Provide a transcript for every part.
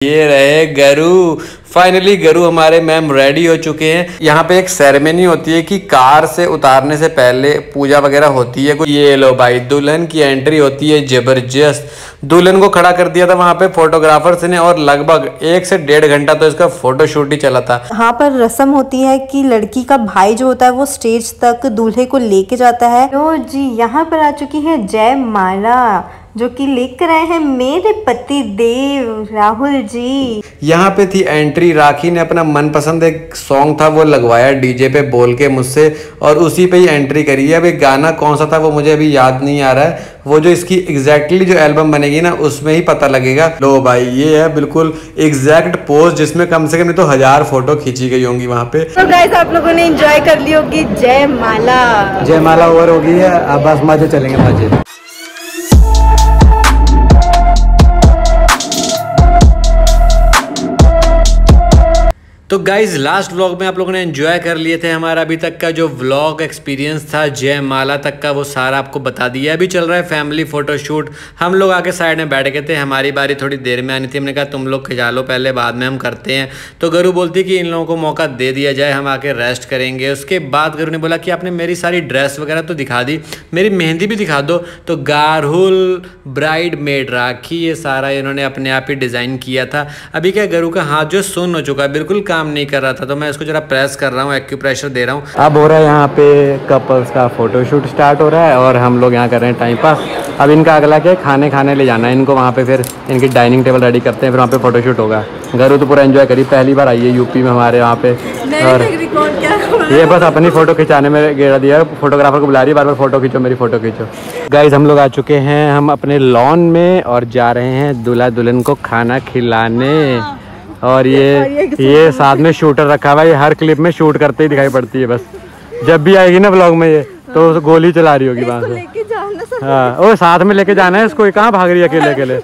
ये रहे गरु। फाइनली गरु हमारे मैम रेडी हो चुके हैं। यहाँ पे एक सेरेमनी होती है कि कार से उतारने से पहले पूजा वगैरह होती है। ये लो भाई, दुल्हन की एंट्री होती है जबरदस्त। दुल्हन को खड़ा कर दिया था वहाँ पे फोटोग्राफर्स ने और लगभग 1 से 1.5 घंटा तो इसका फोटोशूट ही चला था। यहाँ पर रस्म होती है कि लड़की का भाई जो होता है वो स्टेज तक दूल्हे को लेके जाता है। तो जी यहाँ पर आ चुकी है जयमाला, जो कि लेकर आए हैं मेरे पति देव राहुल जी। यहाँ पे थी एंट्री। राखी ने अपना मनपसंद एक सॉन्ग था वो लगवाया डीजे पे बोल के मुझसे, और उसी पे ही एंट्री करी है। अभी गाना कौन सा था वो मुझे अभी याद नहीं आ रहा है। वो जो इसकी एग्जैक्टली जो एल्बम बनेगी ना उसमें ही पता लगेगा। लो भाई, ये है बिल्कुल एग्जैक्ट पोज जिसमें कम से कम नहीं तो 1000 फोटो खींची गई होंगी वहाँ पे। तो गाइस आप लोगों ने एंजॉय कर ली होगी जयमाला। जयमाला ओवर हो गई है, अब बस मजे चलेंगे मजे। तो गाइज लास्ट व्लॉग में आप लोगों ने एंजॉय कर लिए थे हमारा अभी तक का जो व्लॉग एक्सपीरियंस था जयमाला तक का, वो सारा आपको बता दिया। अभी चल रहा है फैमिली फोटोशूट। हम लोग आके साइड में बैठ गए थे, हमारी बारी थोड़ी देर में आनी थी। हमने कहा तुम लोग खिंचा लो पहले, बाद में हम करते हैं। तो गरु बोलती कि इन लोगों को मौका दे दिया जाए, हम आके रेस्ट करेंगे। उसके बाद गरु ने बोला कि आपने मेरी सारी ड्रेस वगैरह तो दिखा दी, मेरी मेहंदी भी दिखा दो। तो गारहुल ब्राइड मेड राखी ये सारा इन्होंने अपने आप ही डिज़ाइन किया था। अभी क्या गरु का हाथ जो सुन्न हो चुका है, बिल्कुल काम नहीं कर रहा था, तो मैं इसको जरा प्रेस कर रहा हूँ, एक्यूप्रेशर दे रहा हूँ। अब हो रहा है यहाँ पे कपल्स का फोटोशूट स्टार्ट हो रहा है और हम लोग यहाँ कर रहे हैं टाइम पास। अब इनका अगला क्या है, खाने ले जाना है इनको वहाँ पे, फिर इनकी डाइनिंग टेबल रेडी करते हैं, फिर वहाँ पे फोटोशूट होगा। गरु तो पूरा एंजॉय करी, पहली बार आई है यूपी में हमारे वहाँ पे, और ये बस अपनी फोटो खिंचाने में गेड़ा दिया। फोटोग्राफर को बुला रही है, बार बार फोटो खींचो, मेरी फोटो खींचो। गाइज हम लोग आ चुके हैं हम अपने लॉन में और जा रहे हैं दूल्हा दुल्हन को खाना खिलाने। और ये साथ में शूटर रखा हुआ है, ये हर क्लिप में शूट करते ही दिखाई पड़ती है। बस जब भी आएगी ना व्लॉग में ये तो गोली चला रही होगी वहाँ से। हाँ, वो साथ में लेके जाना है इसको। कहाँ भाग रही है अकेले?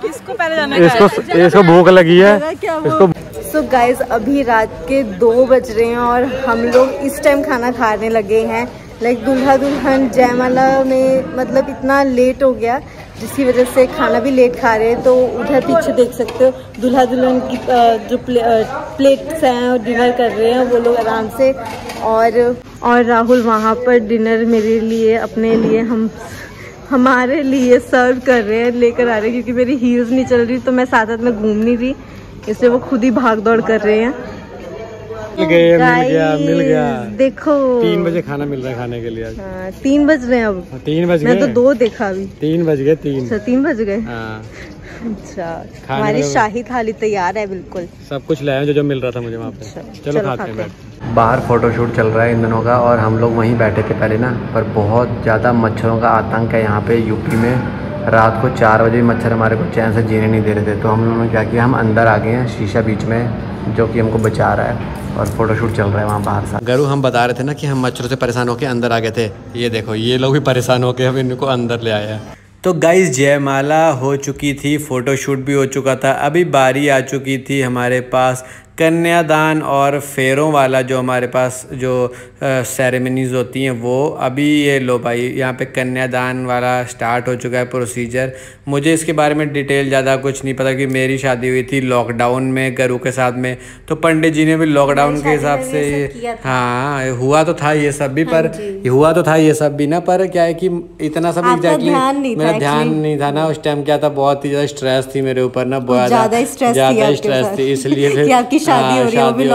इसको भूख लगी है इसको। सो गाइज अभी रात के 2 बज रहे हैं और हम लोग इस टाइम खाना खाने लगे हैं। लाइक दूल्हा दुल्हन जयमाला में मतलब इतना लेट हो गया जिसकी वजह से खाना भी लेट खा रहे हैं। तो उधर पीछे देख सकते हो दूल्हा दुल्हन की जो प्लेट्स हैं और डिनर कर रहे हैं वो लोग आराम से। और राहुल वहाँ पर डिनर मेरे लिए अपने लिए हमारे लिए सर्व कर रहे हैं, लेकर आ रहे हैं, क्योंकि मेरी हील्स नहीं चल रही तो मैं साथ में घूम नहीं रही, इसलिए वो खुद ही भाग दौड़ कर रहे हैं। मिल गया। देखो 3 बजे खाना मिल रहा है खाने के लिए। 3 बज रहे हैं अब। 3 बज गए, मैं तो 2 देखा अभी। 3 बज गए। 3 बज गए। अच्छा, हमारी शाही थाली तैयार है बिल्कुल। सब कुछ लाया जो मिल रहा था मुझे वहाँ पे। चलो खाते हैं। बाहर फोटोशूट चल रहा है इन दोनों का और हम लोग वहीं बैठे थे पहले ना, पर बहुत ज़्यादा मच्छरों का आतंक है यहाँ पे यूपी में। रात को 4 बजे मच्छर हमारे को चैन से जीने नहीं दे रहे थे, तो हम लोगों ने क्या किया, हम अंदर आ गए हैं, शीशा बीच में जो कि हमको बचा रहा है, और फोटोशूट चल रहा है वहाँ बाहर सा। गरु हम बता रहे थे ना कि हम मच्छरों से परेशान होकर अंदर आ गए थे। ये देखो ये लोग भी परेशान होकर हम इनको अंदर ले आए हैं। तो गाइस जयमाला हो चुकी थी, फोटोशूट भी हो चुका था। अभी बारी आ चुकी थी हमारे पास कन्यादान और फेरों वाला, जो हमारे पास जो सेरेमनीज होती हैं वो। अभी ये लो भाई यहाँ पे कन्यादान वाला स्टार्ट हो चुका है प्रोसीजर। मुझे इसके बारे में डिटेल ज़्यादा कुछ नहीं पता कि मेरी शादी हुई थी लॉकडाउन में गरु के साथ में, तो पंडित जी ने भी लॉकडाउन के हिसाब से हाँ हुआ तो था ये सब भी, पर हुआ तो था ये सब भी ना, पर क्या है कि इतना सब एग्जैक्टली मेरा ध्यान नहीं था ना उस टाइम। क्या था, बहुत ही ज़्यादा स्ट्रेस थी मेरे ऊपर ना, बहुत ज़्यादा स्ट्रेस थी, इसलिए शादी हो रही है वो भी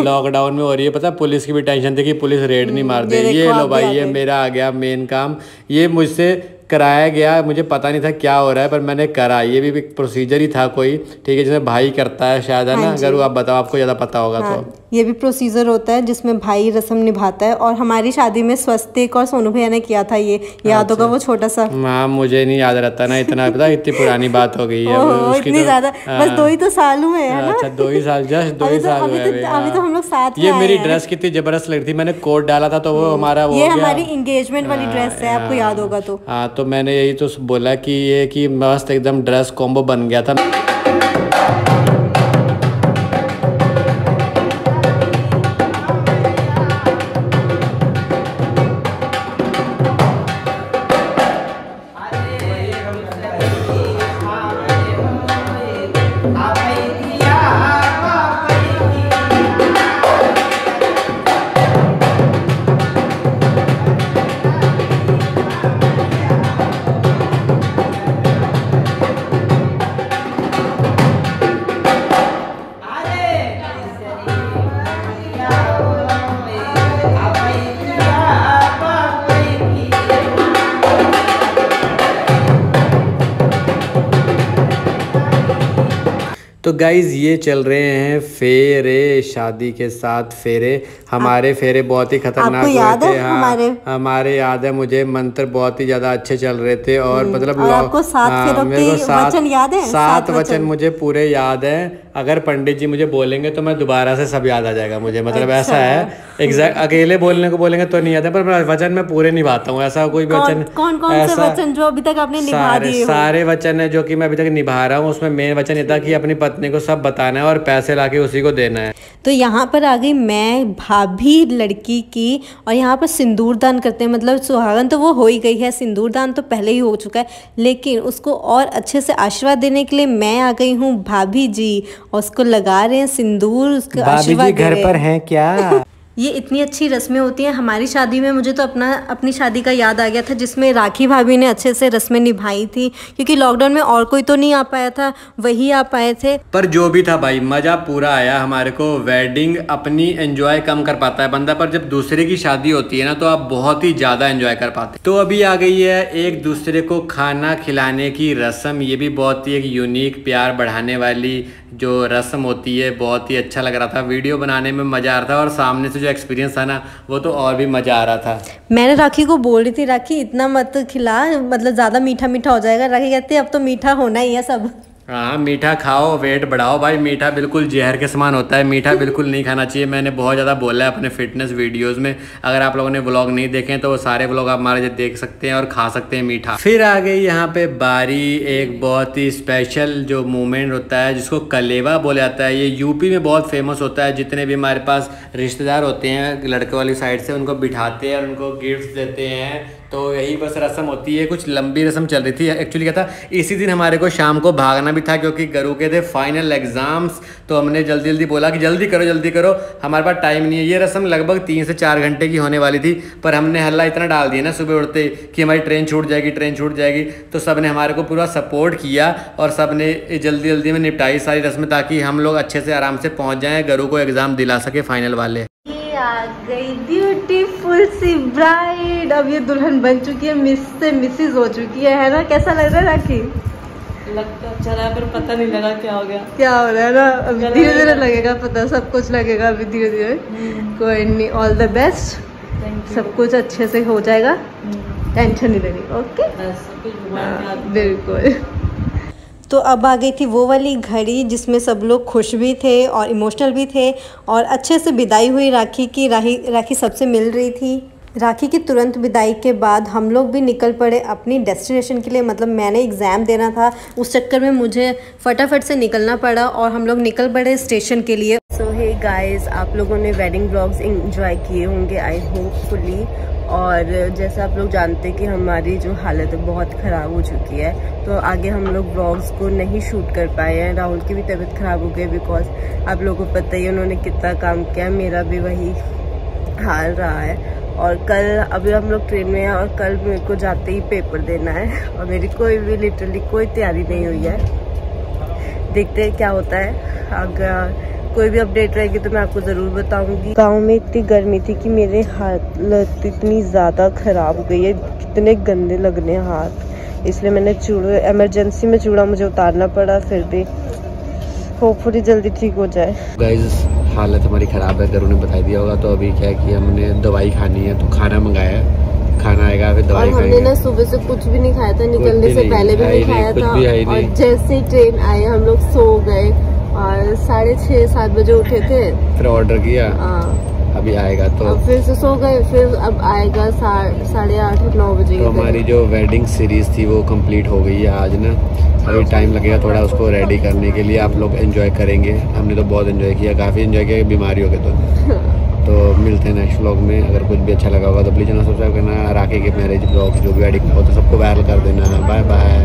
लॉकडाउन में हो रही है। पता पुलिस की भी टेंशन थी कि पुलिस रेड नहीं मार दे। ये लो भाई ये मेरा आ गया मेन काम, ये मुझसे कराया गया, मुझे पता नहीं था क्या हो रहा है पर मैंने करा। ये भी प्रोसीजर ही था कोई, ठीक है, जिसमें भाई करता है शायद, है ना? अगर आप बताओ, आपको ज़्यादा पता होगा। हाँ, तो ये भी प्रोसीजर होता है जिसमें भाई रस्म निभाता है। और हमारी शादी में स्वस्तिक और सोनू भैया ने किया था, ये याद होगा वो छोटा सा। हाँ मुझे नहीं याद रहता ना इतना, पता इतनी पुरानी बात हो गई है इतनी ज्यादा, बस 2 ही तो साल हुए हैं ना। अच्छा 2 ही साल, जस्ट 2 ही साल हुए। अभी तो हम लोग साथ में। ये मेरी ड्रेस कितनी जबरदस्त लग रही थी, मैंने कोट डाला था तो वो हमारा वो, ये हमारी एंगेजमेंट वाली ड्रेस है, आपको याद होगा तो। हाँ तो मैंने यही तो बोला कि ये कि मस्त एकदम ड्रेस कॉम्बो बन गया था। गाइज ये चल रहे हैं फेरे, शादी के 7 फेरे। हमारे फेरे बहुत ही खतरनाक हुए थे। हाँ, हमारे याद है मुझे, मंत्र बहुत ही ज्यादा अच्छे चल रहे थे। और मतलब आपको 7 फेरों के वचन याद है? 7 वचन मुझे पूरे याद है। अगर पंडित जी मुझे बोलेंगे तो मैं दोबारा से सब याद आ जाएगा मुझे, मतलब ऐसा है। एग्जैक्ट अकेले बोलने को बोलेंगे तो नहीं आता, पर वचन मैं पूरे निभाता हूँ। ऐसा कोई भी वचन, कौन से वचन जो अभी तक आपने निभा दिए? सारे वचन है जो कि मैं अभी तक निभा रहा हूँ। उसमें मेन वचन ये था कि अपनी पत्नी को सब बताना है और पैसे लाके उसी को देना है। तो यहाँ पर आ गई मैं, भाभी लड़की की, और यहाँ पर सिंदूर दान करते हैं। मतलब सुहागन तो वो हो ही गई है, सिंदूर दान तो पहले ही हो चुका है, लेकिन उसको और अच्छे से आशीर्वाद देने के लिए मैं आ गई हूँ भाभी जी, और उसको लगा रहे हैं सिंदूर, उसको आशीर्वाद दे रहे हैं। घर पर हैं क्या? ये इतनी अच्छी रस्में होती हैं हमारी शादी में। मुझे तो अपनी शादी का याद आ गया था, जिसमें राखी भाभी ने अच्छे से रस्में निभाई थी, क्योंकि लॉकडाउन में और कोई तो नहीं आ पाया था, वही आ पाए थे। पर जो भी था भाई, मजा पूरा आया हमारे को। वेडिंग अपनी एंजॉय कम कर पाता है बंदा, पर जब दूसरे की शादी होती है ना तो आप बहुत ही ज्यादा एंजॉय कर पाते। तो अभी आ गई है एक दूसरे को खाना खिलाने की रस्म। ये भी बहुत ही एक यूनिक, प्यार बढ़ाने वाली जो रस्म होती है। बहुत ही अच्छा लग रहा था, वीडियो बनाने में मजा आ रहा था, और सामने से जो एक्सपीरियंस था ना वो तो और भी मजा आ रहा था। मैंने राखी को बोल रही थी, राखी इतना मत खिला, मतलब ज्यादा मीठा मीठा हो जाएगा। राखी कहती है अब तो मीठा होना ही है सब। हाँ, मीठा खाओ, वेट बढ़ाओ भाई। मीठा बिल्कुल जहर के समान होता है, मीठा बिल्कुल नहीं खाना चाहिए। मैंने बहुत ज़्यादा बोला है अपने फिटनेस वीडियोस में। अगर आप लोगों ने व्लॉग नहीं देखे तो वो सारे व्लॉग आप हमारे देख सकते हैं और खा सकते हैं मीठा। फिर आ गई यहाँ पे बारी, एक बहुत ही स्पेशल जो मोमेंट होता है जिसको कलेवा बोला जाता है। ये यूपी में बहुत फेमस होता है। जितने भी हमारे पास रिश्तेदार होते हैं लड़के वाली साइड से, उनको बिठाते हैं और उनको गिफ्ट देते हैं। तो यही बस रस्म होती है। कुछ लंबी रस्म चल रही थी। एक्चुअली क्या था, इसी दिन हमारे को शाम को भागना भी था, क्योंकि गरू के थे फाइनल एग्जाम्स। तो हमने जल्दी जल्दी बोला कि जल्दी करो, हमारे पास टाइम नहीं है। ये रस्म लगभग 3 से 4 घंटे की होने वाली थी, पर हमने हल्ला इतना डाल दिया ना सुबह उठते कि हमारी ट्रेन छूट जाएगी। तो सब ने हमारे को पूरा सपोर्ट किया और सब ने जल्दी जल्दी में निपटाई सारी रस्में, ताकि हम लोग अच्छे से आराम से पहुँच जाएँ, गरू को एग्ज़ाम दिला सके फाइनल वाले। आ गई ब्यूटीफुल सी ब्राइड। अब ये दुल्हन बन चुकी है, मिस से मिसेज हो चुकी है ना? कैसा लग रहा है राखी? लगता चला पर पता नहीं लगा क्या हो गया, क्या हो रहा है ना। अब धीरे धीरे लगेगा पता, सब कुछ लगेगा अभी धीरे धीरे। कोई नहीं, ऑल द बेस्ट, सब कुछ अच्छे से हो जाएगा, टेंशन नहीं लेनी। ओके, बिल्कुल। तो अब आ गई थी वो वाली घड़ी जिसमें सब लोग खुश भी थे और इमोशनल भी थे, और अच्छे से विदाई हुई राखी की। राखी सबसे मिल रही थी। राखी की तुरंत विदाई के बाद हम लोग भी निकल पड़े अपनी डेस्टिनेशन के लिए। मतलब मैंने एग्ज़ाम देना था, उस चक्कर में मुझे फटाफट से निकलना पड़ा और हम लोग निकल पड़े स्टेशन के लिए। सो हे गाइस, आप लोगों ने वेडिंग व्लॉग्स एंजॉय किए होंगे आई होप फुली। और जैसा आप लोग जानते हैं कि हमारी जो हालत है बहुत ख़राब हो चुकी है, तो आगे हम लोग व्लॉग्स को नहीं शूट कर पाए हैं। राहुल की भी तबीयत ख़राब हो गई, बिकॉज आप लोगों को पता ही है उन्होंने कितना काम किया। मेरा भी वही हाल रहा है। और कल अभी हम लोग ट्रेन में हैं और कल मेरे को जाते ही पेपर देना है, और मेरी कोई भी लिटरली कोई तैयारी नहीं हुई है। देखते हैं क्या होता है। अगर कोई भी अपडेट रहेगी तो मैं आपको ज़रूर बताऊंगी। गांव में इतनी गर्मी थी कि मेरे हालत इतनी ज़्यादा ख़राब हो गई है, कितने गंदे लगने हाथ, इसलिए मैंने चूड़ा इमरजेंसी में चूड़ा मुझे उतारना पड़ा। फिर भी होपफुली जल्दी ठीक हो जाए। गाइस, हालत हमारी ख़राब है, गरू ने बता दिया होगा। तो अभी क्या है कि हमने दवाई खानी है, तो खाना मंगाया है, खाना आएगा फिर दवाई खाएंगे। हमने ना सुबह से कुछ भी नहीं खाया था, निकलने से पहले भी नहीं खाया था, और जैसे ही ट्रेन आई हम लोग सो गए और 6:30-7 बजे उठे थे। फिर ऑर्डर किया, अभी आएगा तो अब फिर से सो गए, फिर अब आएगा 8:30-9 बजे। तो हमारी जो वेडिंग सीरीज थी वो कंप्लीट हो गई है आज ना। अभी टाइम लगेगा थोड़ा उसको रेडी करने के लिए। आप लोग एंजॉय करेंगे, हमने तो बहुत एंजॉय किया, काफ़ी एंजॉय किया, बीमारी हो गए तो मिलते हैं नेक्स्ट व्लॉग में। अगर कुछ भी अच्छा लगा होगा तो प्लीज़ चैनल सब्सक्राइब करना। राखी के मैरिज व्लॉग जो भी एडिट होते सबको वायरल कर देना। Bye bye.